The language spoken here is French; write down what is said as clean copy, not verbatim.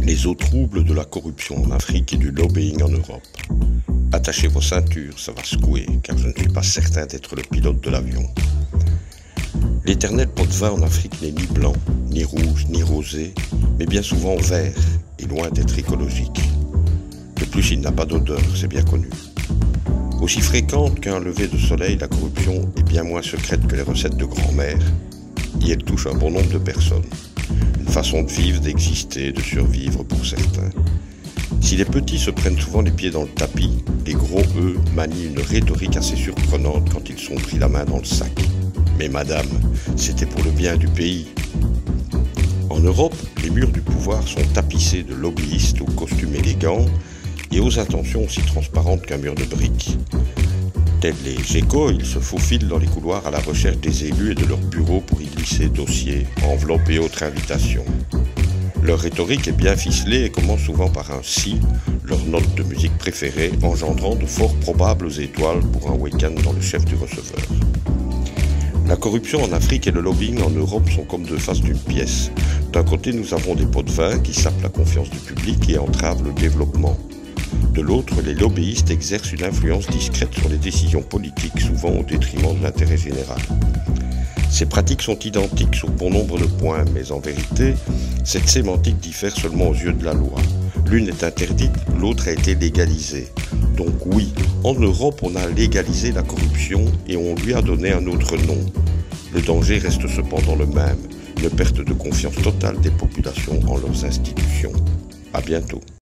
Les eaux troubles de la corruption en Afrique et du lobbying en Europe. Attachez vos ceintures, ça va secouer, car je ne suis pas certain d'être le pilote de l'avion. L'éternel pot de vin en Afrique n'est ni blanc, ni rouge, ni rosé, mais bien souvent vert, et loin d'être écologique. De plus, il n'a pas d'odeur, c'est bien connu. Aussi fréquente qu'un lever de soleil, la corruption est bien moins secrète que les recettes de grand-mère, et elle touche un bon nombre de personnes. Une façon de vivre, d'exister, de survivre pour certains. Si les petits se prennent souvent les pieds dans le tapis, les gros, eux, manient une rhétorique assez surprenante quand ils sont pris la main dans le sac. Mais madame, c'était pour le bien du pays. En Europe, les murs du pouvoir sont tapissés de lobbyistes aux costumes élégants et aux intentions aussi transparentes qu'un mur de briques. Tels les gécos, ils se faufilent dans les couloirs à la recherche des élus et de leurs bureaux pour y glisser dossiers, enveloppes et autres invitations. Leur rhétorique est bien ficelée et commence souvent par un « si », leur note de musique préférée, engendrant de fort probables étoiles pour un week-end dans le chef du receveur. La corruption en Afrique et le lobbying en Europe sont comme deux faces d'une pièce. D'un côté, nous avons des pots de vin qui sapent la confiance du public et entravent le développement. De l'autre, les lobbyistes exercent une influence discrète sur les décisions politiques, souvent au détriment de l'intérêt général. Ces pratiques sont identiques sur bon nombre de points, mais en vérité, cette sémantique diffère seulement aux yeux de la loi. L'une est interdite, l'autre a été légalisée. Donc oui, en Europe, on a légalisé la corruption et on lui a donné un autre nom. Le danger reste cependant le même, une perte de confiance totale des populations en leurs institutions. À bientôt.